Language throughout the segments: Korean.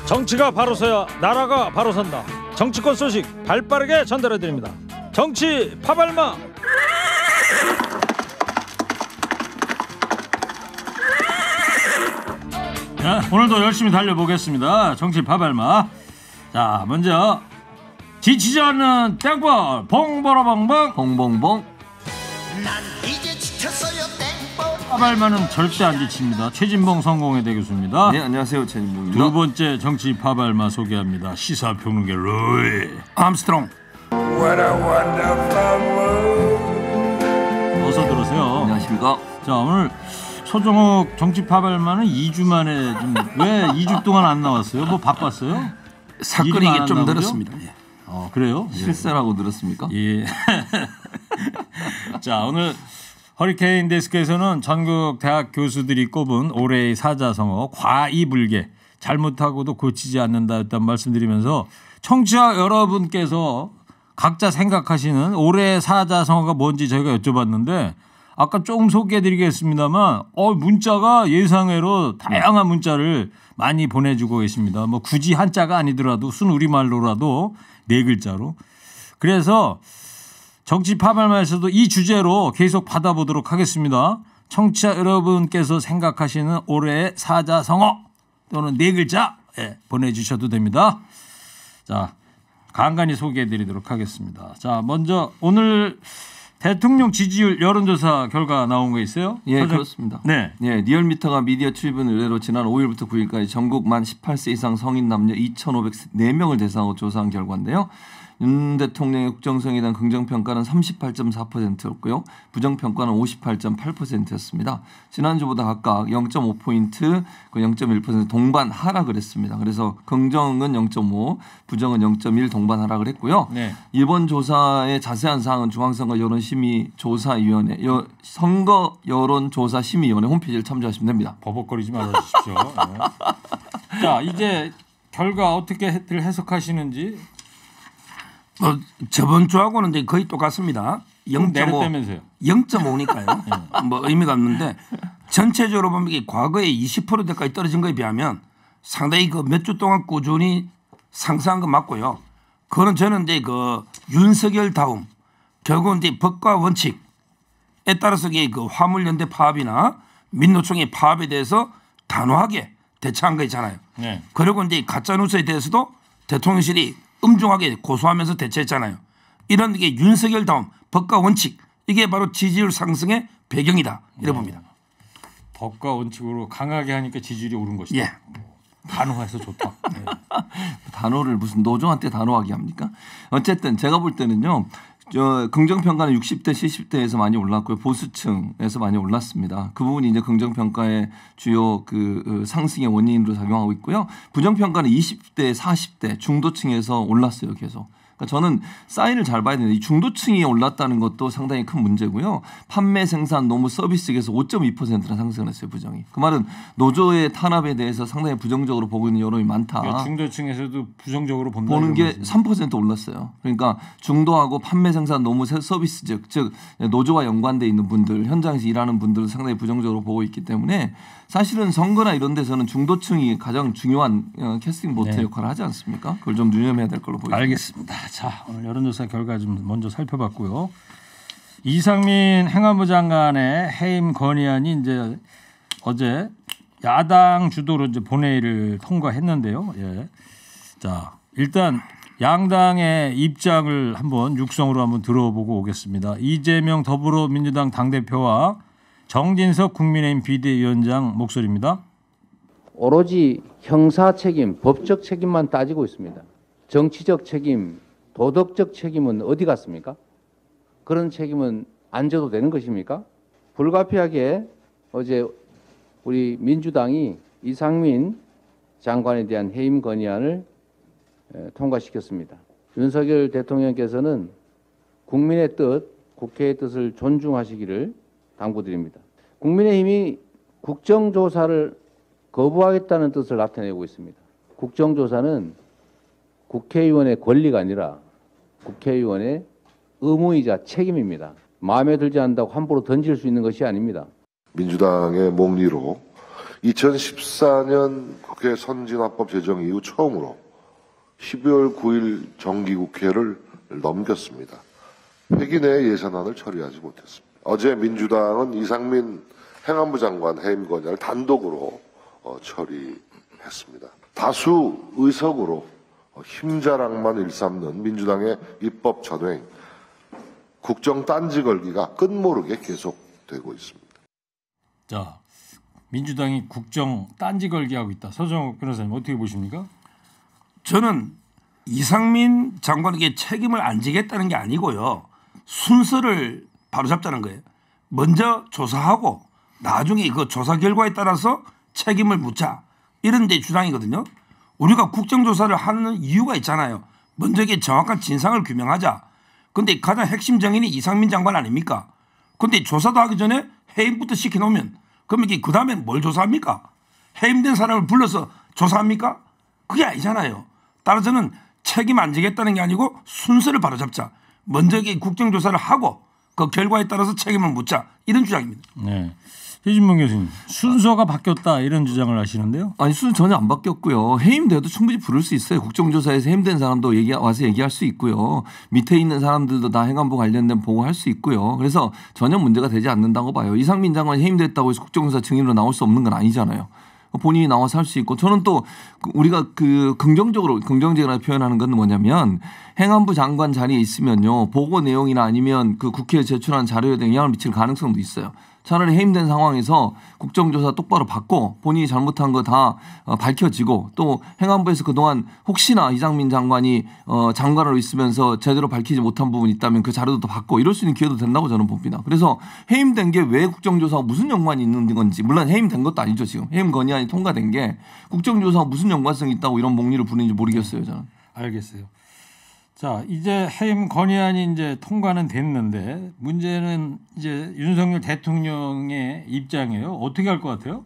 정치가 바로 서야 나라가 바로 선다. 정치권 소식 발빠르게 전달해드립니다. 정치 파발마. 자, 오늘도 열심히 달려보겠습니다. 정치 파발마. 자, 먼저 지치지 않는 땡벌 봉보라봉봉 봉봉봉. 난 이제 지쳤어요 땡벌. 파발마는 절대 안 지칩니다. 최진봉 성공회대 교수입니다. 네, 안녕하세요, 최진봉입니다. 두 번째 정치 파발마 소개합니다. 시사평론가 로이 암스트롱. 어서 들어오세요. 안녕하십니까. 자, 오늘 소정욱 정치 파발마는 2주 만에 좀 왜 2주 동안 안 나왔어요? 뭐 바빴어요? 사건이 이게 좀 늘었습니다. 예. 그래요? 실세라고 들었습니까? 예. 자, 오늘 허리케인 데스크에서는 전국 대학 교수들이 꼽은 올해의 사자성어 과이불개, 잘못하고도 고치지 않는다였단 말씀드리면서 청취자 여러분께서 각자 생각하시는 올해의 사자성어가 뭔지 저희가 여쭤봤는데 아까 조금 소개해드리겠습니다만 문자가 예상외로 다양한 문자를 많이 보내주고 계십니다. 뭐 굳이 한자가 아니더라도 순우리말로라도 4글자로. 그래서 정치 파발마에서도 이 주제로 계속 받아보도록 하겠습니다. 청취자 여러분께서 생각하시는 올해의 사자성어 또는 4글자 보내주셔도 됩니다. 자, 간간히 소개해드리도록 하겠습니다. 자, 먼저 오늘 대통령 지지율 여론조사 결과 나온 거 있어요? 예, 그렇습니다. 네. 예, 리얼미터가 미디어 출입은 의뢰로 지난 5일부터 9일까지 전국 만 18세 이상 성인 남녀 2,504명을 대상으로 조사한 결과인데요. 윤 대통령의 국정성에 대한 긍정평가는 38.4%였고요. 부정평가는 58.8%였습니다. 지난주보다 각각 0.5포인트, 0.1% 동반 하락을 했습니다. 그래서 긍정은 0.5, 부정은 0.1 동반 하락을 했고요. 네. 이번 조사의 자세한 사항은 중앙선거 여론심의조사위원회, 선거 여론조사심의위원회 홈페이지를 참조하시면 됩니다. 버벅거리지 말아주십시오. 네. 자, 이제 결과 어떻게들 해석하시는지. 저번 주하고는 이제 거의 똑같습니다. 0.5. 0.5니까요. 뭐 의미가 없는데 전체적으로 보면 이게 과거에 20%대까지 떨어진 거에 비하면 상당히 그 몇 주 동안 꾸준히 상승한 거 맞고요. 그거는 저는 이제 그 윤석열 다음 결국은 이제 법과 원칙에 따라서 그 화물연대 파업이나 민노총의 파업에 대해서 단호하게 대처한 거 있잖아요. 네. 그리고 이제 가짜뉴스에 대해서도 대통령실이 엄중하게 고소하면서 대처했잖아요. 이런 게 윤석열다운 법과 원칙, 이게 바로 지지율 상승의 배경이다 이래 봅니다. 법과 원칙으로 강하게 하니까 지지율이 오른 것이다. 예. 단호해서 좋다. 네. 단호를 무슨 노조한테 단호하게 합니까? 어쨌든 제가 볼 때는요. 긍정평가는 60대 70대에서 많이 올랐고요. 보수층에서 많이 올랐습니다. 그 부분이 이제 긍정평가의 주요 그 상승의 원인으로 작용하고 있고요. 부정평가는 20대 40대 중도층에서 올랐어요. 계속. 그러니까 저는 사인을 잘 봐야 되는데 이 중도층이 올랐다는 것도 상당히 큰 문제고요. 판매, 생산, 노무, 서비스에서 5.2%나 상승을 했어요. 부정이. 그 말은 노조의 탄압에 대해서 상당히 부정적으로 보고 있는 여론이 많다. 그러니까 중도층에서도 부정적으로 보는 게 3% 올랐어요. 그러니까 중도하고 판매, 생산, 노무, 서비스 즉 노조와 연관돼 있는 분들, 현장에서 일하는 분들은 상당히 부정적으로 보고 있기 때문에 사실은 선거나 이런 데서는 중도층이 가장 중요한 캐스팅 보트 역할을 하지 않습니까? 그걸 좀 유념해야 될 걸로 보입니다. 알겠습니다. 자, 오늘 여론조사 결과 좀 먼저 살펴봤고요. 이상민 행안부 장관의 해임 건의안이 이제 어제 야당 주도로 이제 본회의를 통과했는데요. 예. 자, 일단 양당의 입장을 한번 육성으로 한번 들어보고 오겠습니다. 이재명 더불어민주당 당대표와 정진석 국민의힘 비대위원장 목소리입니다. 오로지 형사 책임, 법적 책임만 따지고 있습니다. 정치적 책임, 도덕적 책임은 어디 갔습니까? 그런 책임은 안 져도 되는 것입니까? 불가피하게 어제 우리 민주당이 이상민 장관에 대한 해임 건의안을 통과시켰습니다. 윤석열 대통령께서는 국민의 뜻, 국회의 뜻을 존중하시기를 당부드립니다. 국민의힘이 국정조사를 거부하겠다는 뜻을 나타내고 있습니다. 국정조사는 국회의원의 권리가 아니라 국회의원의 의무이자 책임입니다. 마음에 들지 않는다고 함부로 던질 수 있는 것이 아닙니다. 민주당의 몽리로 2014년 국회 선진화법 제정 이후 처음으로 12월 9일 정기국회를 넘겼습니다. 회기 내 예산안을 처리하지 못했습니다. 어제 민주당은 이상민 행안부 장관 해임 건의안을 단독으로 처리했습니다. 다수 의석으로 힘자랑만 일삼는 민주당의 입법 전횡, 국정 딴지 걸기가 끝모르게 계속되고 있습니다. 자, 민주당이 국정 딴지 걸기 하고 있다. 서정욱 변호사님 어떻게 보십니까? 저는 이상민 장관에게 책임을 안 지겠다는 게 아니고요. 순서를 바로잡자는 거예요. 먼저 조사하고 나중에 그 조사 결과에 따라서 책임을 묻자. 이런 데 주장이거든요. 우리가 국정조사를 하는 이유가 있잖아요. 먼저 이게 정확한 진상을 규명하자. 그런데 가장 핵심 정인이 이상민 장관 아닙니까? 그런데 조사도 하기 전에 해임부터 시켜놓으면 그럼 이게 그다음에 뭘 조사합니까? 해임된 사람을 불러서 조사합니까? 그게 아니잖아요. 따라서 저는 책임 안 지겠다는 게 아니고 순서를 바로잡자. 먼저 이게 국정조사를 하고 그 결과에 따라서 책임을 묻자. 이런 주장입니다. 네. 최진봉 교수님 순서가 바뀌었다 이런 주장을 하시는데요. 아니 순서 전혀 안 바뀌었고요. 해임돼도 충분히 부를 수 있어요. 국정조사에서 해임된 사람도 와서 얘기할 수 있고요. 밑에 있는 사람들도 다 행안부 관련된 보고할 수 있고요. 그래서 전혀 문제가 되지 않는다고 봐요. 이상민 장관이 해임됐다고 해서 국정조사 증인으로 나올 수 없는 건 아니잖아요. 본인이 나와서 할 수 있고 저는 또 우리가 그 긍정적이라 표현하는 건 뭐냐면 행안부 장관 자리에 있으면요. 보고 내용이나 아니면 그 국회에 제출한 자료에 대한 영향을 미칠 가능성도 있어요. 차라리 해임된 상황에서 국정조사 똑바로 받고 본인이 잘못한 거 다 밝혀지고 또 행안부에서 그동안 혹시나 이상민 장관이 장관으로 있으면서 제대로 밝히지 못한 부분이 있다면 그 자료도 더 받고 이럴 수 있는 기회도 된다고 저는 봅니다. 그래서 해임된 게 왜 국정조사와 무슨 연관이 있는 건지 물론 해임된 것도 아니죠. 지금 해임 건의안이 통과된 게 국정조사와 무슨 연관성이 있다고 이런 목리를 부르는지 모르겠어요. 저는. 알겠어요. 자, 이제 해임 건의안이 이제 통과는 됐는데 문제는 이제 윤석열 대통령의 입장이에요. 어떻게 할 것 같아요?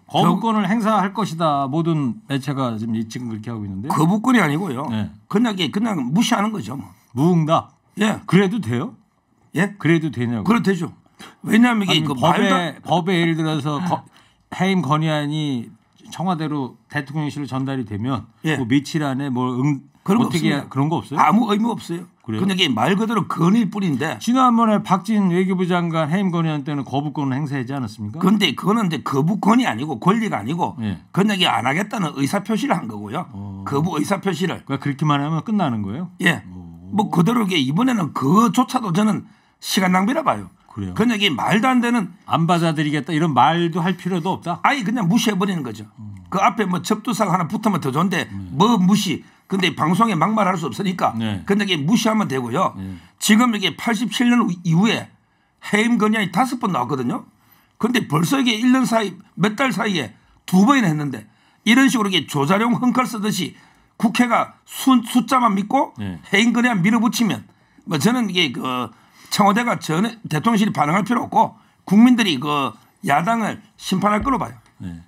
거부권을 행사할 것이다. 모든 매체가 지금 그렇게 하고 있는데. 거부권이 아니고요. 네. 그냥 무시하는 거죠. 뭐. 무응답. 예. 그래도 돼요? 예? 그래도 되냐고. 그래도 되죠. 왜냐하면 이게 그 법에 예를 들어서 해임 건의안이 청와대로 대통령실로 전달이 되면 예. 뭐 며칠 안에 그런 거 어떻게 없습니다. 그런 거 없어요? 아무 의미 없어요. 그래요? 그냥 이게 말 그대로 건의일 뿐인데. 지난번에 박진 외교부 장관 해임 건의안 때는 거부권을 행사하지 않았습니까? 그런데 그거는 이제 거부권이 아니고 권리가 아니고 예. 그냥 이게 안 하겠다는 의사 표시를 한 거고요. 거부 의사 표시를. 그러니까 그렇게만 하면 끝나는 거예요? 예. 뭐 그대로 이게 이번에는 그조차도 저는 시간 낭비라 봐요. 그래요. 그냥 이게 말도 안 되는 안 받아들이겠다 이런 말도 할 필요도 없다. 아예 그냥 무시해 버리는 거죠. 그 앞에 뭐 접두사가 하나 붙으면 더 좋은데 뭐 무시. 근데 방송에 막말할 수 없으니까 네. 근데 이게 무시하면 되고요. 지금 이게 87년 이후에 해임 건의안이 5번 나왔거든요. 그런데 벌써 이게 1년 사이 몇 달 사이에 2번이나 했는데 이런 식으로 이게 조자룡 헝칼 쓰듯이 국회가 숫자만 믿고 네. 해임 건의안 밀어붙이면 뭐 저는 이게 그 청와대가 전에 대통령실이 반응할 필요 없고 국민들이 그 야당을 심판할 걸로 봐요. 네.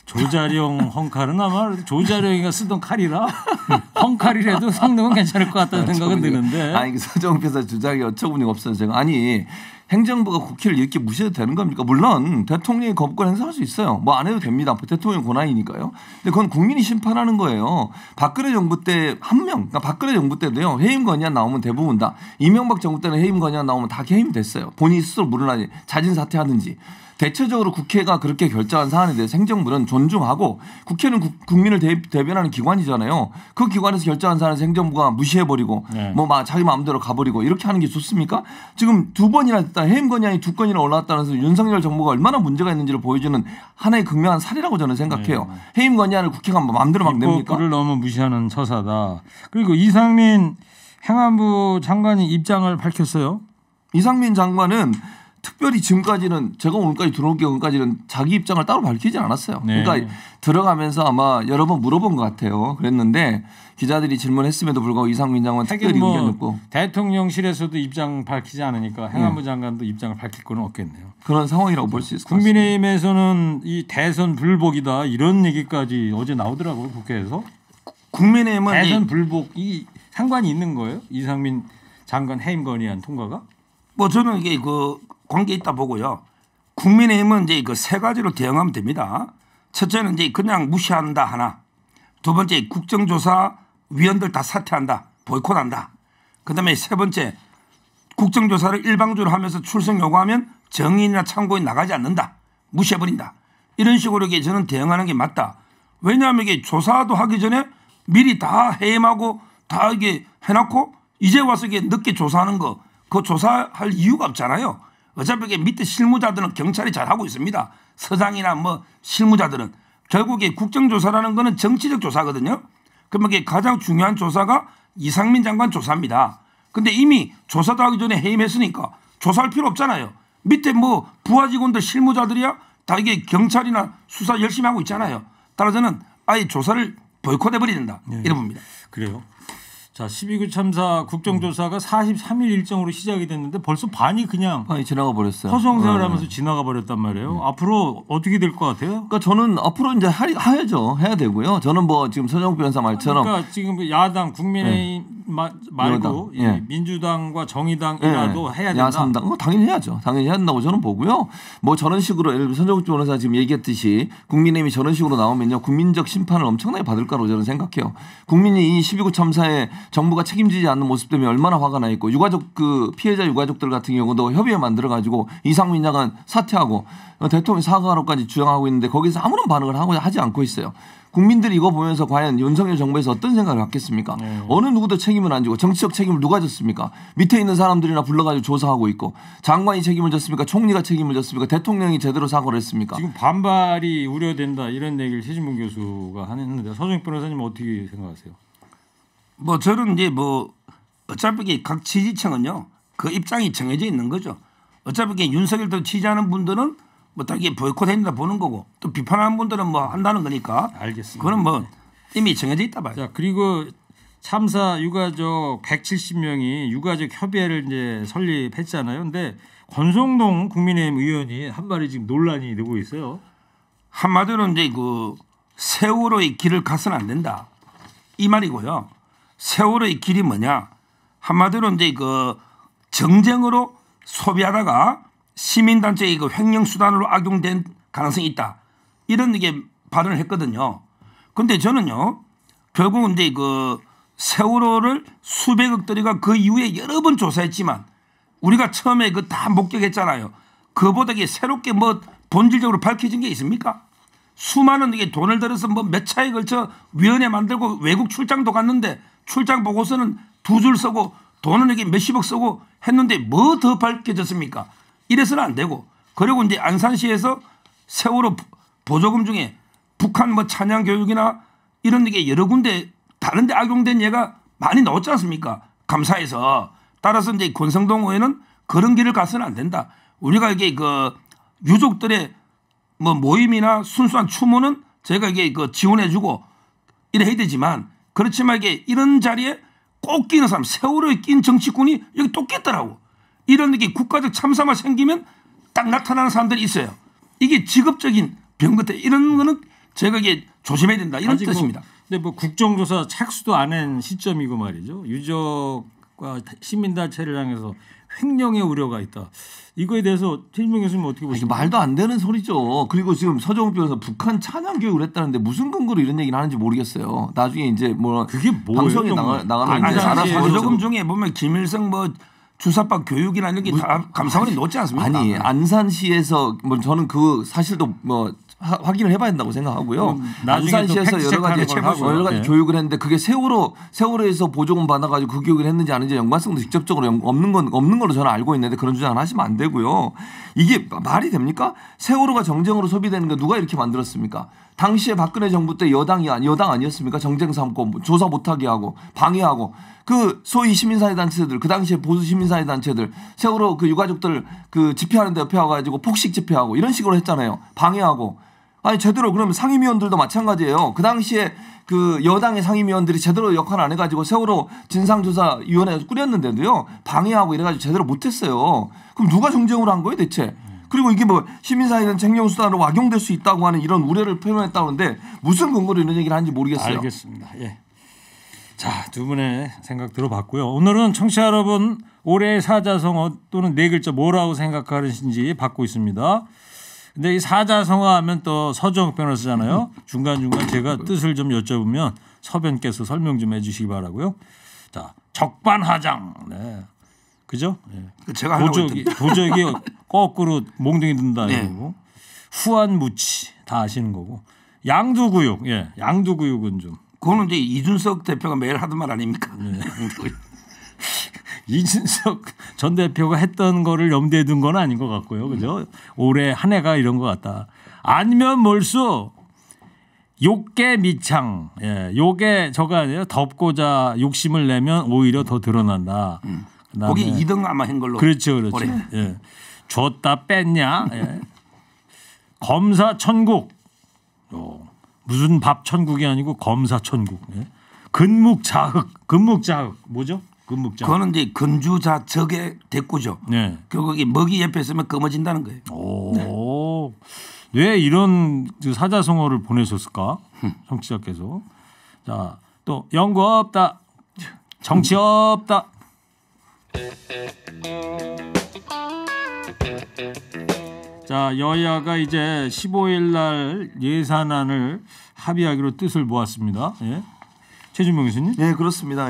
조자룡 헝칼은 아마 조자룡이가 쓰던 칼이라 헝칼이라도 성능은 괜찮을 것 같다는 생각은 드는데. 아니 서정욱 변호사 주장에 어처구니가 없어서 제가 아니 행정부가 국회를 이렇게 무시해도 되는 겁니까? 물론 대통령이 거부권 행사할 수 있어요. 뭐 안 해도 됩니다. 대통령 권한이니까요. 근데 그건 국민이 심판하는 거예요. 박근혜 정부 때 한 명, 그러니까 박근혜 정부 때도요. 해임 건의안 나오면 대부분 다 이명박 정부 때는 해임 건의안 나오면 다 해임이 됐어요. 본인이 스스로 물러나지 자진 사퇴하든지. 대체적으로 국회가 그렇게 결정한 사안에 대해서 행정부는 존중하고 국회는 국민을 대변하는 기관이잖아요. 그 기관에서 결정한 사안에서 행정부가 무시해버리고 네. 뭐 자기 마음대로 가버리고 이렇게 하는 게 좋습니까? 지금 2번이나 됐다. 해임 건의안이 2건이나 올라왔다는 데서 윤석열 정부가 얼마나 문제가 있는지를 보여주는 하나의 극명한 사례라고 저는 생각해요. 네. 해임 건의안을 국회가 마음대로 막 냅니까? 입법부를 너무 무시하는 처사다. 그리고 이상민 행안부 장관이 입장을 밝혔어요. 이상민 장관은 특별히 지금까지는 제가 오늘까지 들어올 경우까지는 자기 입장을 따로 밝히지 않았어요. 네. 그러니까 들어가면서 아마 여러 번 물어본 것 같아요. 그랬는데 기자들이 질문했음에도 불구하고 이상민 장관 특별히 뭐 의견 없고 대통령실에서도 입장 밝히지 않으니까 행안부 장관도 입장을 밝힐 건 없겠네요. 그런 상황이라고 볼 수 있을 것 같습니다. 국민의힘에서는 이 대선 불복이다 이런 얘기까지 어제 나오더라고요. 국회에서. 국민의힘은 대선 불복이 상관이 있는 거예요? 이상민 장관 해임 건의안 통과가? 뭐 저는 이게 그 관계 있다 보고요. 국민의힘은 이제 그 세 가지로 대응하면 됩니다. 첫째는 이제 그냥 무시한다 하나. 두 번째 국정조사 위원들 다 사퇴한다. 보이콧한다. 그다음에 세 번째 국정조사를 일방적으로 하면서 출석 요구하면 정인이나 참고인 나가지 않는다. 무시해버린다. 이런 식으로 이게 저는 대응하는 게 맞다. 왜냐하면 이게 조사도 하기 전에 미리 다 해임하고 다 이게 해놓고 이제 와서 이게 늦게 조사하는 거 그거 조사할 이유가 없잖아요. 어차피 이게 밑에 실무자들은 경찰이 잘하고 있습니다. 서장이나 뭐 실무자들은 결국에 국정조사라는 거는 정치적 조사거든요. 그러면 이게 가장 중요한 조사가 이상민 장관 조사입니다. 근데 이미 조사도 하기 전에 해임했으니까 조사할 필요 없잖아요. 밑에 뭐 부하 직원들 실무자들이야 다 이게 경찰이나 수사 열심히 하고 있잖아요. 따라서는 아예 조사를 보이콧해버려야 된다. 이래 봅니다. 그래요. 자, 12구 참사 국정조사가 43일 일정으로 시작이 됐는데 벌써 반이 그냥 지나가 버렸어요. 허송세월하면서 지나가 버렸단 말이에요. 앞으로 어떻게 될 것 같아요? 그러니까 저는 앞으로 이제 해야죠. 해야 되고요. 저는 뭐 지금 서정욱 변호사 말처럼 그러니까 지금 야당 국민의힘 말고 민주당과 정의당이라도 해야 된다. 야삼당 당연히 해야죠. 당연히 해야 된다고 저는 보고요. 뭐 저런 식으로 예를 들어 서정욱 변호사 지금 얘기했듯이 국민의힘이 저런 식으로 나오면요. 국민적 심판을 엄청나게 받을 거라고 저는 생각해요. 국민이 이 12구 참사에 정부가 책임지지 않는 모습 때문에 얼마나 화가 나 있고 유가족 그 피해자 유가족들 같은 경우도 협의회 만들어 가지고 이상민 장관 사퇴하고 대통령 사과로까지 주장하고 있는데 거기서 아무런 반응을 하지 않고 있어요. 국민들이 이거 보면서 과연 윤석열 정부에서 어떤 생각을 갖겠습니까? 어느 누구도 책임을 안 지고 정치적 책임을 누가 졌습니까? 밑에 있는 사람들이나 불러가지고 조사하고 있고 장관이 책임을 졌습니까? 총리가 책임을 졌습니까? 대통령이 제대로 사과를 했습니까? 지금 반발이 우려된다 이런 얘기를 최진봉 교수가 했는데 서정욱 변호사님 어떻게 생각하세요? 뭐 저는 이제 뭐 어차피 각 지지층은요 그 입장이 정해져 있는 거죠. 어차피 윤석열도 지지하는 분들은 뭐 다 이게 보이콧한다 보는 거고 또 비판하는 분들은 뭐 한다는 거니까. 알겠습니다. 그건 뭐 이미 정해져 있다 봐요. 자, 그리고 참사 유가족 170명이 유가족 협의회를 이제 설립했잖아요. 근데 권성동 국민의힘 의원이 한 말이 지금 논란이 되고 있어요. 한마디로 이제 그 세월호의 길을 가서는 안 된다 이 말이고요. 세월호의 길이 뭐냐? 한마디로 이제 그 정쟁으로 소비하다가 시민단체의 그 횡령 수단으로 악용된 가능성이 있다. 이런 이게 발언을 했거든요. 그런데 저는요, 결국은 이제 그 세월호를 수백억 들이가 그 이후에 여러 번 조사했지만 우리가 처음에 그 다 목격했잖아요. 그보다 이게 새롭게 뭐 본질적으로 밝혀진 게 있습니까? 수많은 이게 돈을 들여서 뭐 몇 차에 걸쳐 위원회 만들고 외국 출장도 갔는데 출장 보고서는 두 줄 쓰고 돈은 이게 몇십억 쓰고 했는데 뭐 더 밝혀졌습니까? 이래서는 안 되고 그리고 이제 안산시에서 세월호 보조금 중에 북한 뭐 찬양 교육이나 이런 게 여러 군데 다른 데 악용된 예가 많이 나왔지 않습니까? 감사해서 따라서 이제 권성동 의원은 그런 길을 가서는 안 된다. 우리가 이게 그 유족들의 뭐 모임이나 순수한 추모는 저희가 이게 그 지원해주고 이래 해야 되지만 그렇지만 이게 이런 자리에 꼭 끼는 사람 세월호에 낀 정치꾼이 여기 또 꼈더라고. 이런 게 국가적 참사만 생기면 딱 나타나는 사람들이 있어요. 이게 직업적인 병 같아. 이런 거는 제가 이게 조심해야 된다. 이런 뜻입니다. 근데 뭐 국정조사 착수도 안 한 시점이고 말이죠. 유족과 시민단체를 향해서 횡령의 우려가 있다. 이거에 대해서 최진봉 교수님 어떻게 보십니까? 말도 안 되는 소리죠. 그리고 지금 서정욱 변호사 북한 찬양 교육을 했다는데 무슨 근거로 이런 얘기를 하는지 모르겠어요. 나중에 이제 뭐 그게 뭐예요, 방송에 나가면 이제 알아서 보조금 중에 보면 김일성 뭐 주사박 교육이나 이런 게 다 감사원이 놓지 않습니까? 아니 안산시에서 뭐 저는 그 사실도 뭐 확인을 해봐야 된다고 생각하고요. 안산시에서 여러 가지 교육을 했는데 그게 세월호에서 보조금 받아가지고 그 교육을 했는지 아닌지 연관성도 직접적으로 없는 걸로 저는 알고 있는데 그런 주장을 하시면 안 되고요. 이게 말이 됩니까? 세월호가 정쟁으로 소비되는 거 누가 이렇게 만들었습니까? 당시에 박근혜 정부 때 여당 아니었습니까? 정쟁 삼고 조사 못하게 하고 방해하고 그 소위 시민사회 단체들 그 당시에 보수 시민사회 단체들 세월호 그 유가족들 그 집회하는데 옆에 와가지고 폭식 집회하고 이런 식으로 했잖아요. 방해하고 아니 제대로 그러면 상임위원들도 마찬가지예요. 그 당시에 그 여당의 상임위원들이 제대로 역할 안 해가지고 세월호 진상조사위원회 꾸렸는데도요 방해하고 이래가지고 제대로 못했어요. 그럼 누가 정쟁으로 한 거예요 대체? 그리고 이게 뭐 시민사회단 횡령수단으로 악용될 수 있다고 하는 이런 우려를 표현했다는데 무슨 근거로 이런 얘기를 하는지 모르겠어요. 알겠습니다. 예. 자, 두 분의 생각 들어봤고요. 오늘은 청취자 여러분 올해의 사자성어 또는 네 글자 뭐라고 생각하시는지 받고 있습니다. 근데 이 사자성어 하면 또 서정욱 변호사잖아요. 중간중간 제가 뜻을 좀 여쭤보면 서변께서 설명 좀 해주시기 바라고요. 자, 적반하장. 네. 그죠? 네. 제가 하려고 도적이 거꾸로 몽둥이 든다 네. 이러고 후한무치 다 아시는 거고 양두구육. 예, 양두구육은 좀 그거는 이제 이준석 대표가 매일 하던 말 아닙니까? 네. 이준석 전 대표가 했던 거를 염두에 둔 건 아닌 것 같고요. 그죠? 올해 한 해가 이런 것 같다. 아니면 몰수 욕계 미창. 예, 욕에 저거 아니에요. 덮고자 욕심을 내면 오히려 더 드러난다. 거기 2등 아마 한 걸로. 그렇죠. 그렇죠. 올해. 예. 줬다 뺐냐. 예. 검사 천국. 무슨 밥 천국이 아니고 검사 천국. 예. 근묵자흑. 근묵자흑. 뭐죠? 근묵자흑. 그거는 이제 근주자적의 대꾸죠. 네. 거기 먹이 옆에 있으면 검어진다는 거예요. 오. 왜 이런 그 사자성어를 보내셨을까? 청취자께서. 자, 또 연구 없다. 정치 없다. 자, 여야가 이제 15일 날 예산안을 합의하기로 뜻을 모았습니다. 예. 최준봉 교수님. 네, 그렇습니다.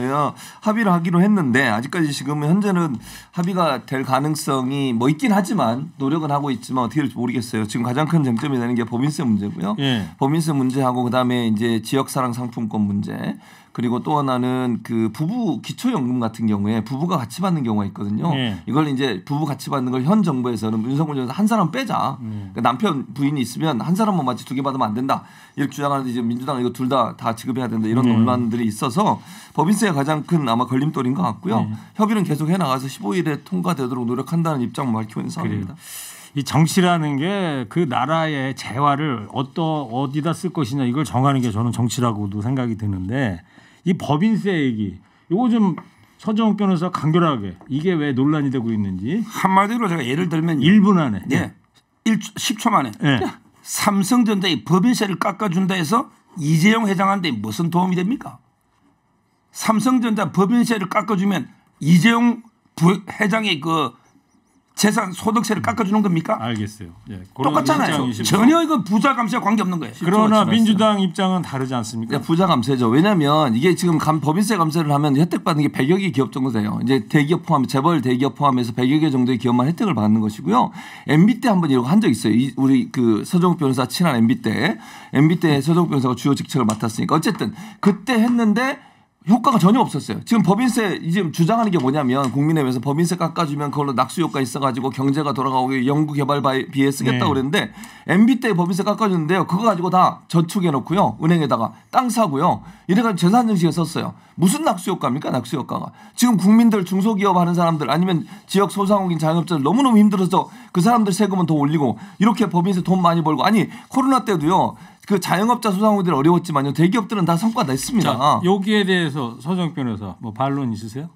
합의를 하기로 했는데 아직까지 지금 현재는 합의가 될 가능성이 뭐 있긴 하지만 노력은 하고 있지만 어떻게 될지 모르겠어요. 지금 가장 큰 쟁점이 되는 게 법인세 문제고요. 예. 법인세 문제하고 그다음에 이제 지역사랑 상품권 문제. 그리고 또 하나는 그 부부 기초연금 같은 경우에 부부가 같이 받는 경우가 있거든요. 네. 이걸 이제 부부 같이 받는 걸 현 정부에서는 윤석열 정부에서 한 사람 빼자. 그러니까 남편 부인이 있으면 한 사람만 마치 2개 받으면 안 된다. 이렇게 주장하는데 이제 민주당은 이거 둘 다 지급해야 된다. 이런 논란들이 있어서 법인세가 가장 큰 아마 걸림돌인 것 같고요. 협의는 계속 해나가서 15일에 통과되도록 노력한다는 입장 밝히고 있는 상황입니다. 이 정치라는 게 그 나라의 재화를 어디다 쓸 것이냐 이걸 정하는 게 저는 정치라고도 생각이 드는데 이 법인세 얘기 이거 좀 서정욱 변호사 간결하게 이게 왜 논란이 되고 있는지 한마디로 제가 예를 들면 1분 안에 네. 10초 만에 네. 삼성전자의 법인세를 깎아준다 해서 이재용 회장한테 무슨 도움이 됩니까? 삼성전자 법인세를 깎아주면 이재용 회장의 그 재산 소득세를 깎아주는 겁니까? 알겠어요. 예, 똑같잖아요. 전혀 이거 부자 감세와 관계없는 거예요. 그러나 민주당 입장은 다르지 않습니까? 부자 감세죠. 왜냐하면 이게 지금 법인세 감세를 하면 혜택 받는 게 100여 개 기업 정도 돼요. 이제 대기업 포함, 재벌 대기업 포함해서 100여 개 정도의 기업만 혜택을 받는 것이고요. MB 때 한번 이런 거 한 적 있어요. 우리 그 서정욱 변호사 친한 MB 때 서정욱 변호사가 주요 직책을 맡았으니까 어쨌든 그때 했는데 효과가 전혀 없었어요. 지금 법인세 이제 주장하는 게 뭐냐면 국민의힘에서 법인세 깎아주면 그걸로 낙수 효과 있어가지고 경제가 돌아가고 연구개발비에 쓰겠다고 그랬는데 MB 때 법인세 깎아주는데요. 그거 가지고 다 저축해 놓고요. 은행에다가 땅 사고요. 이래가지고 재산 증식에 썼어요. 무슨 낙수 효과입니까? 낙수 효과가. 지금 국민들 중소기업 하는 사람들 아니면 지역 소상공인 자영업자들 너무너무 힘들어서 그 사람들 세금은 더 올리고 이렇게 법인세 돈 많이 벌고 아니 코로나 때도요. 그 자영업자 소상공인들 어려웠지만요. 대기업들은 다 성과 냈습니다. 자, 여기에 대해서 서정욱 변호사 뭐 반론 있으세요?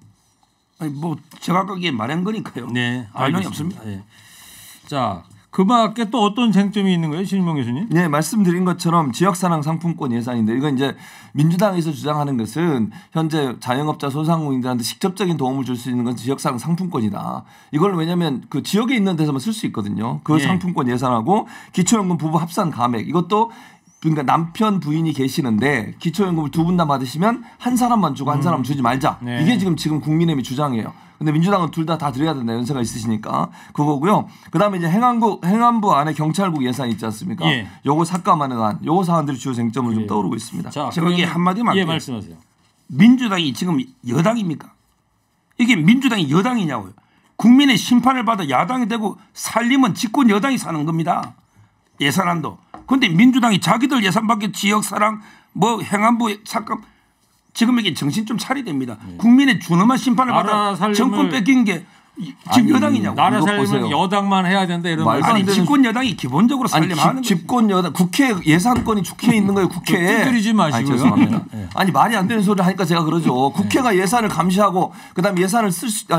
아니 뭐 제가 거기에 말한 거니까요. 네, 반론이 알겠습니다. 없습니다. 예. 자, 그 밖에 또 어떤 쟁점이 있는 거예요, 신일봉 교수님? 네, 말씀드린 것처럼 지역사랑 상품권 예산인데 이건 이제 민주당에서 주장하는 것은 현재 자영업자 소상공인들한테 직접적인 도움을 줄 수 있는 건 지역사랑 상품권이다. 이걸 왜냐하면 그 지역에 있는 데서만 쓸 수 있거든요. 그 상품권 예산하고 기초연금 부부 합산 감액 이것도 그러니까 남편 부인이 계시는데 기초연금을 두 분 다 받으시면 한 사람만 주고 한 사람 주지 말자. 네. 이게 지금 국민의힘이 주장이에요. 근데 민주당은 둘 다 드려야 된다 연세가 있으시니까 그거고요. 그다음에 이제 행안부 안에 경찰국 예산 있지 않습니까? 예. 요거 삭감하는 안, 요거 사안들이 주요 쟁점을 좀 떠오르고 있습니다. 자, 제가 여기 한마디만 예, 할게요. 말씀하세요. 민주당이 지금 여당입니까? 이게 민주당이 여당이냐고요. 국민의 심판을 받아 야당이 되고 살림은 집권 여당이 사는 겁니다. 예산안도. 그런데 민주당이 자기들 예산 밖에 지역사랑 뭐 행안부 삭감 지금 이게 정신 좀 차려야 됩니다. 국민의 준엄한 심판을 받아 나라 살림을 정권 뺏긴 게 지금 여당이냐고. 나라 이것 살려면 보세요. 여당만 해야 된다 이런 말도 말씀. 안 아니 되는 집권 여당이 기본적으로 아니 살려면 하는 거죠. 집권 여당 국회 예산권이 국회에 있는 거예요. 국회에. 뜯으리지 마시고요. 아니, 죄송합니다. 네. 아니 말이 안 되는 소리를 하니까 제가 그러죠. 국회가 예산을 감시하고 그다음에 예산을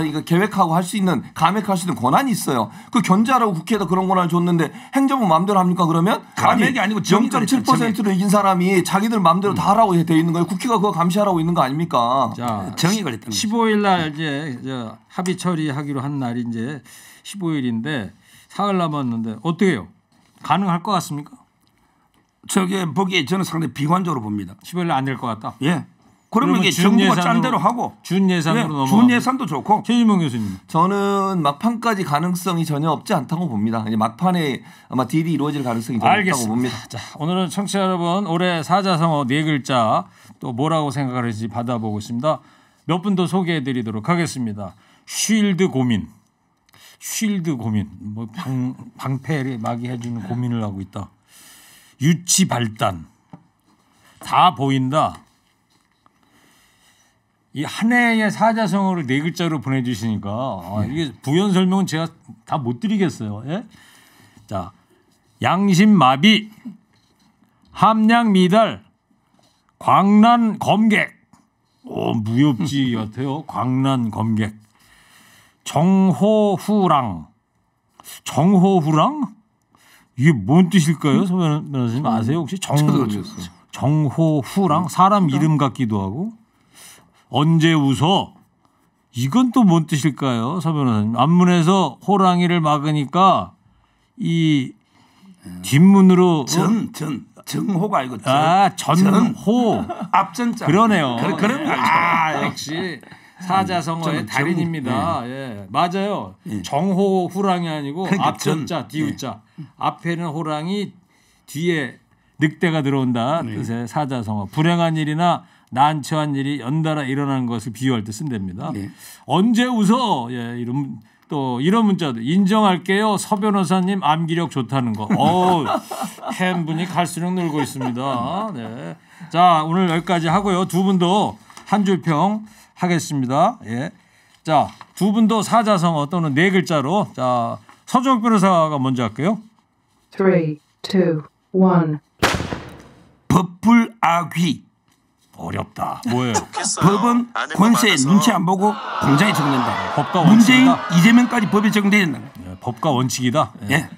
이거 계획하고 할 수 있는 감액할 수 있는 권한이 있어요. 그 견제하라고 국회에다 그런 권한을 줬는데 행정부 마음대로 합니까 그러면? 감액이 아니고 정의가 0.7%로 이긴 사람이 자기들 마음대로 다 하라고 돼 있는 거예요. 국회가 그거 감시하라고 있는 거 아닙니까? 자, 정의 걸렸다는 거죠. 15일 날 이제 합의 처리하기로 한 날이 이제 15일인데 사흘 남았는데 어떻게 해요? 가능할 것 같습니까? 저게 보기에 저는 상당히 비관적으로 봅니다. 15일 날 안 될 것 같다. 예. 그러면 이게 준 정부가 예산으로- 짠 대로 하고 준 예산으로 예, 넘어가. 준 예산도 좋고 최진봉 교수님. 저는 막판까지 가능성이 전혀 없지 않다고 봅니다. 이제 막판에 아마 딜이 이루어질 가능성이 전혀 없다고 알겠습니다. 봅니다. 자, 오늘은 청취자 여러분 올해 사자성어 4글자 또 뭐라고 생각하는지 받아보고 있습니다. 몇 분 더 소개해드리도록 하겠습니다. 쉴드 고민. 쉴드 고민. 뭐 방패를 막이 해주는 고민을 하고 있다. 유치 발단. 다 보인다. 이 한 해의 사자성어를 4글자로 보내주시니까 이게 부연 설명은 제가 다 못 드리겠어요. 예? 자, 양심마비, 함량미달, 광란검객, 무협지 같아요. 광란검객, 정호후랑, 정호후랑 이게 뭔 뜻일까요, 서 변호사님 아세요 혹시? 정호후랑 사람 이름 같기도 하고. 언제 웃어? 이건 또 뭔 뜻일까요, 서 변호사님? 앞문에서 호랑이를 막으니까 이 뒷문으로 정호가 아니고 전호 앞전자 그러네요. 그런 거 역시 사자성어의 달인입니다. 예, 맞아요. 예. 정호 후랑이 아니고 그러니까 앞전자 디우자. 앞에는 호랑이 뒤에 늑대가 들어온다 뜻의 사자성어. 불행한 일이나 난처한 일이 연달아 일어나는 것을 비유할 때 쓴답니다. 네. 언제 웃어? 예, 이런 문자도 인정할게요. 서 변호사님 암기력 좋다는 거. 팬분이 갈수록 늘고 있습니다. 네. 자, 오늘 여기까지 하고요. 두 분도 한 줄 평 하겠습니다. 예. 자, 두 분도 사자성어 또는 4글자로. 자, 서정욱 변호사가 먼저 할게요. 3, 2, 1. 법불아귀. 어렵다. 뭐예요? 법은 권세 눈치 안 보고 공장에 적는다. 법과 문재인 원칙이다. 이재명까지 법에 적용되야 된다. 예, 법과 원칙이다. 예. 예.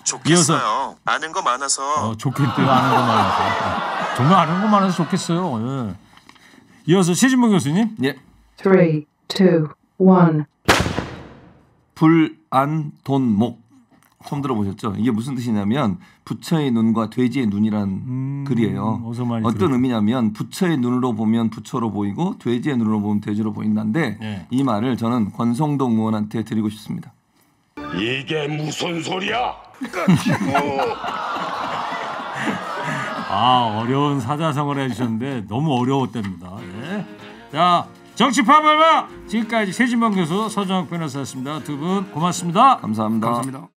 좋겠어요. 아는 거 많아서. 좋겠대요. 아는 거 많아서. 예. 정말 아는 거 많아서 좋겠어요. 예. 이어서 최진봉 교수님. 예. 3, 2, 1. 불안돈목. 처음 들어보셨죠? 이게 무슨 뜻이냐면 부처의 눈과 돼지의 눈이란 글이에요. 어디서 많이 어떤 들었죠. 의미냐면 부처의 눈으로 보면 부처로 보이고 돼지의 눈으로 보면 돼지로 보인다는데 네. 이 말을 저는 권성동 의원한테 드리고 싶습니다. 이게 무슨 소리야? 어려운 사자성어를 해주셨는데 너무 어려웠답니다. 예. 자, 정치파벌마 지금까지 최진봉 교수, 서정욱 변호사였습니다. 두 분 고맙습니다. 감사합니다. 감사합니다.